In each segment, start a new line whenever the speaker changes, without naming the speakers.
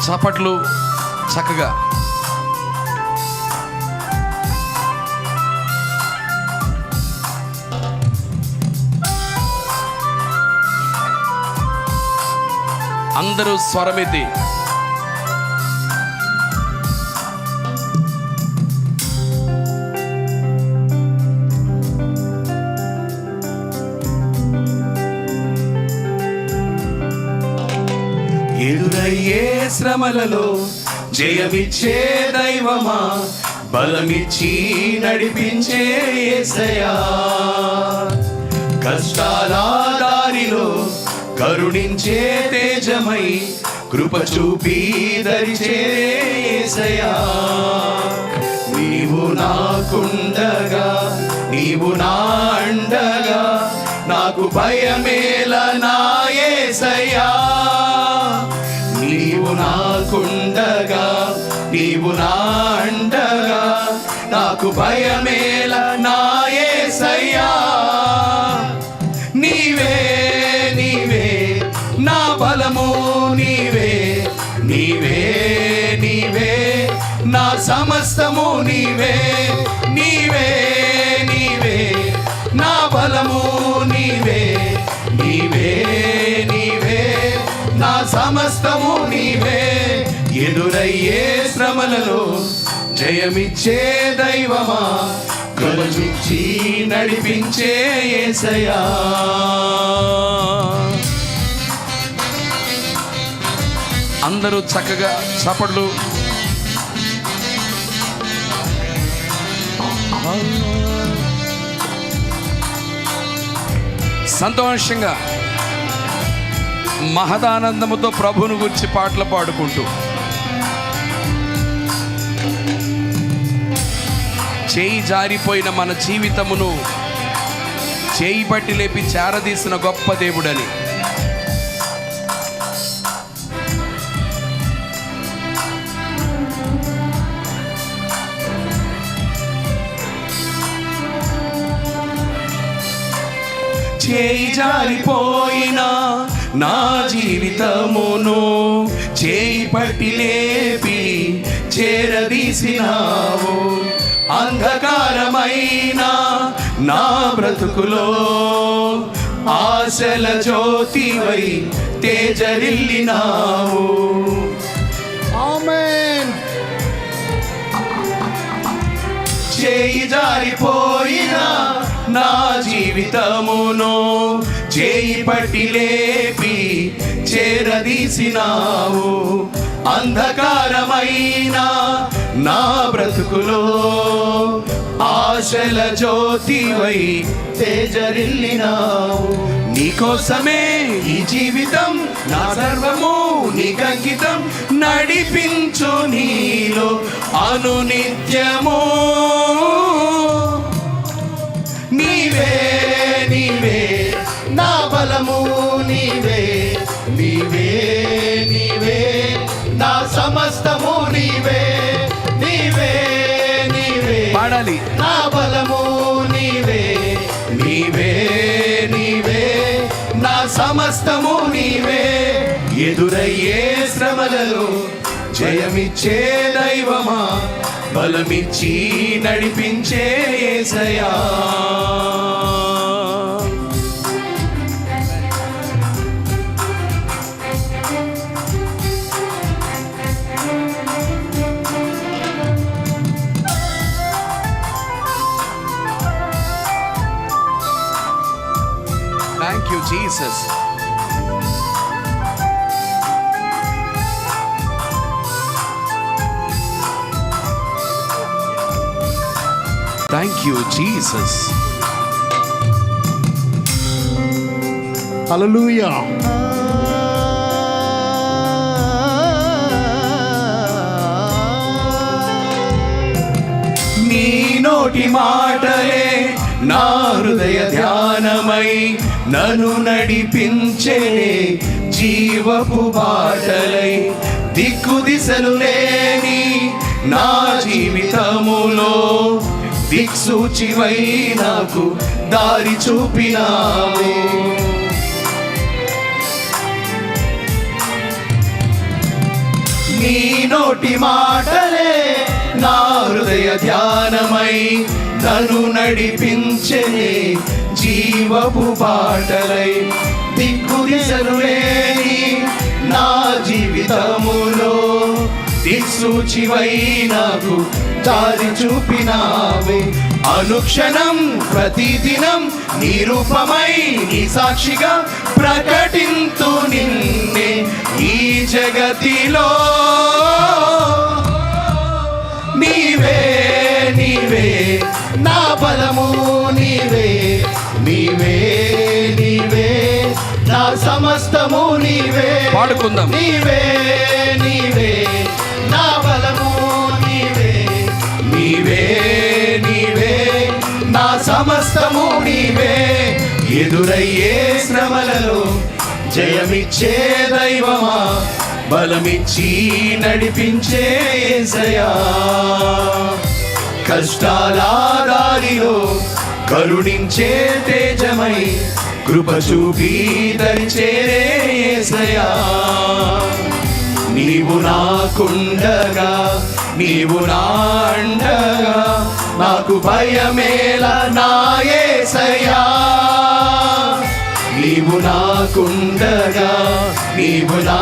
చప్పట్లు చక్కగా. అందరూ స్వరమెత్తి
ఎదురయ్యే శ్రమలలో జయమిచ్చే దైవమా, బలమిచ్చి నడిపించే యేసయ్యా. కష్టాల దారిలో కరుణించే తేజమై, కృప చూపి దరిచేరే యేసయ్యా. నీవు నాకుండగా, నీవు నా అండగా, నాకు భయమేల నా యేసయ్యా. నీవు నాకుండగా, నీవు నా అండగా, నాకు భయమేల నా యేసయ్యా. నీవే నీవే నా బలము, నీవే నీవే నీవే నా సమస్తము, నీవే నీవే నీవే నా బలము, నీవే నీవే నీవే నా సమస్తము, నీవే. ఎదురయ్యే శ్రమలలో జయమిచ్చే దైవమా, కృపనిచ్చి నడిపించే యేసయ్యా.
అందరూ చక్కగా చప్పట్లు. సంతోషంగా మహదానందముతో ప్రభువును గురించి పాటలు పాడుకుంటూ చేయి జారిపోయిన మన జీవితమును చేయి పట్టి లేపి చేరదీసిన గొప్ప దేవుడని.
చేయి జారిపోయిన నా జీవితమును చేయి పట్టి లేపి చేరదీసినావు. అంధకారమైన నా బ్రతుకులో ఆశల జ్యోతివై తేజరిల్లినావు. ఆమేన్. చేయి జారిపోయిన నా జీవితమును చేయి పట్టి లేపి చేరదీసినావు. అంధకారమైన నా బ్రతుకులో ఆశల జ్యోతివై తేజరిల్లినావు. నీకోసమే ఈ జీవితం, నా సర్వము నీకంకితం, నడిపించు నీలో అనునిత్యము. నీవే నీవే నా బలము, నీవే నీవే నీవే నా సమస్తము, నీవే నీవే నీవే
పాడాలి.
నా బలము, నీవే నీవే నీవే నా సమస్తము, నీవే. ఎదురయ్యే శ్రమలలో జయమిచ్చే దైవమా, బలమిచ్చి నడిపించే యేసయ్యా.
Thank you, Jesus. Thank you, Jesus.
హల్లెలూయా.
నీ నోటి మాటలే నా హృదయ ధ్యానమై నన్ను నడిపించే జీవపు బాటలై. దిక్కు దిశలు లేని నా జీవితములో దిక్సూచివై నాకు దారి చూపినావు. నోటి మాటలే నా హృదయ ధ్యానమై నన్ను నడిపించెనే జీవపు బాటలై. దిక్కుదిశలు లేని నా జీవితములో దిక్సూచివై నాకు దారి చూపినావే. అనుక్షణం ప్రతిదినం నీ రూపమై నీ సాక్షిగా ప్రకటింతు నిన్నే ఈ జగతిలో. నీవే నీవే నా బలము, నీవే నీవే నీవే నా సమస్తము, నీవే.
పాడుకుందాం.
నీవే నీవే నా బలము, నీవే నీవే నీవే నా సమస్తము, నీవే. ఎదురయ్యే శ్రమలలో జయమిచ్చే దైవమా, బలమిచ్చి నడిపించే యేసయ్యా. కష్టాల దారిలో కరుణించే తేజమై కృప చూపి దరిచేరే యేసయ్యా. నీవు నాకుండగా నీవు నా అండగా నాకు భయమేలా నా యేసయ్యా. నీవు నాకుండగా నీవు నా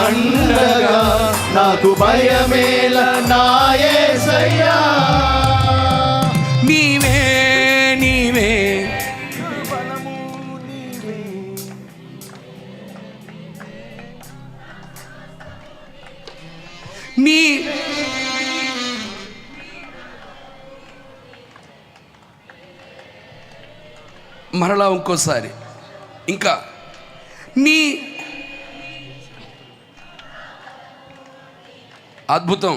అండగా నాకు భయమేలా నా యేసయ్యా.
నీవే నీవే నీ మరలా ఇంకోసారి ఇంకా నీ అద్భుతం.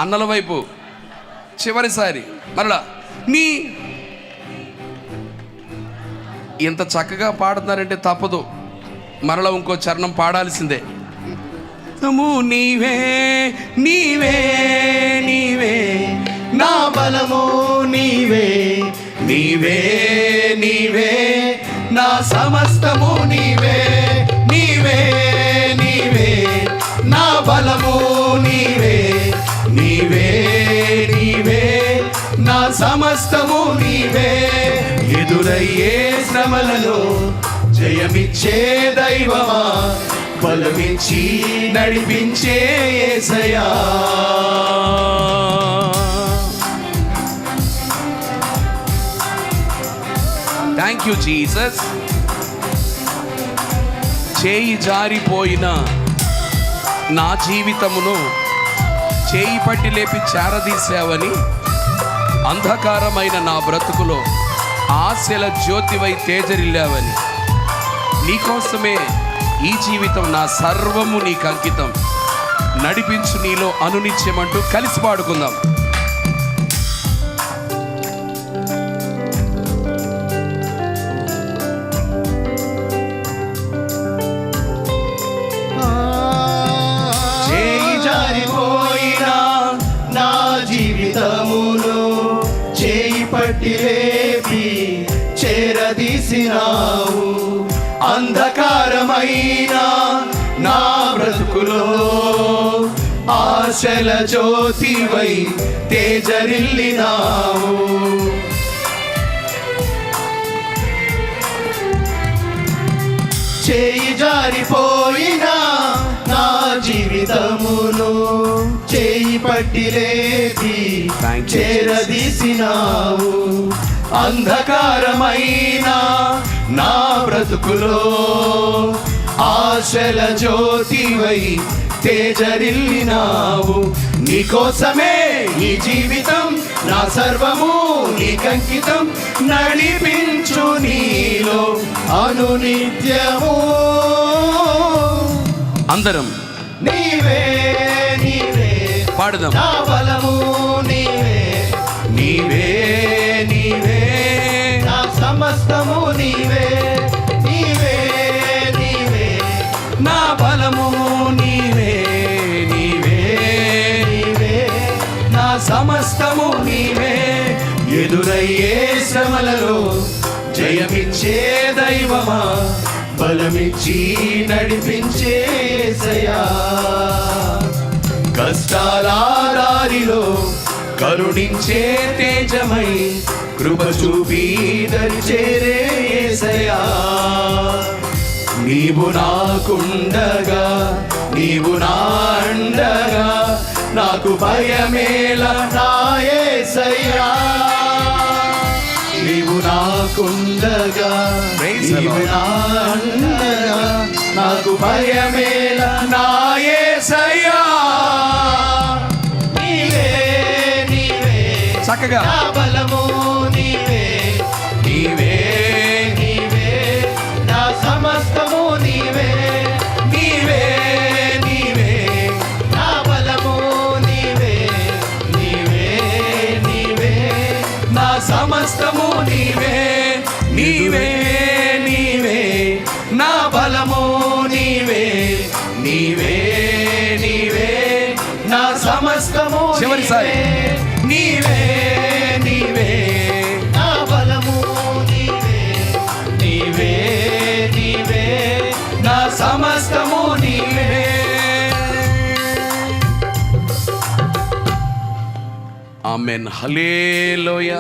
అన్నల వైపు చివరిసారి మరలా నీ. ఎంత చక్కగా పాడుతున్నారంటే తప్పదు, మరలా ఇంకో చరణం పాడాల్సిందే. నీవే నీవే నీవే
నా బలము, నీవే నీవే నీవే నా సమస్తము, నీవే నీవే నీవే నా బలము, నీవే నీవే నీవే నా సమస్తము, నీవే. ఎదురయ్యే శ్రమలలో జయమిచ్చే దైవమా, బలమిచ్చి నడిపించే యేసయ్యా.
Thank you Jesus. చేయి జారిపోయిన నా జీవితమును చేయి పట్టి లేపి చేరదీసావని, అంధకారమైన నా బ్రతుకులో ఆశల జ్యోతివై తేజరిల్లావని, నీకోసమే ఈ జీవితం నా సర్వము నీకు అంకితం, నడిపించు నీలో అనునిత్యమంటూ కలిసి పాడుకుందాం.
చేయి జారిపోయినా నా జీవితములో చేయి పట్టి లేపి చేరదీసినావు. అంధకారమైన నా బ్రతుకులో ఆశల జ్యోతివై తేజరిల్లినావు. చేయి జారిపోయినా నా జీవితములో చేయి పట్టి లేపి చేరదీసినావు. అంధకారమైన నా బ్రతుకులో ఆశల జ్యోతివై తేజరిల్లినావు. నీకోసమే ఈ జీవితం నా సర్వము నీకంకితం, నడిపించు నీలో అనునిత్యము.
అందరం
నీవే నీవే
పాడుదాం.
నా బలము, నీవే నీవే నీవే నా సమస్తము, నీవే నీవే నీవే
నా బలము, నీవే నీవే
నీవే
నా సమస్తము, నీవే.
ఎదురయ్యే శ్రమలలో జయమిచ్చే దైవమా, బలమిచ్చి నడిపించే యేసయ్యా, కష్టాల దారిలో కరుణించే తేజమై కృప చూపి దరి చేరే యేసయ్యా, నీవు నాకుండగా నీవు నా అండగా నాకు భయమేలా నా యేసయ్యా, నీవు నాకుండగా నీవు నా అండగా నాకు భయమేలా నా యేసయ్యా, నీవే నీవే
చక్కగా
నా బలము నీవే నీవే నీవే నా సమస్తము నీవే నీవే నీవే నా బలము నీవే నీవే నీవే నా సమస్తము నీవే నీవే నీవే నా బలము నీవే నీవే నీవే నా సమస్తము
చివరిసారి.
నీవే నీవే నా బలము నీవే నీవే నీవే నా సమస్తము నీవే.
ఆమేన్. హల్లెలూయా.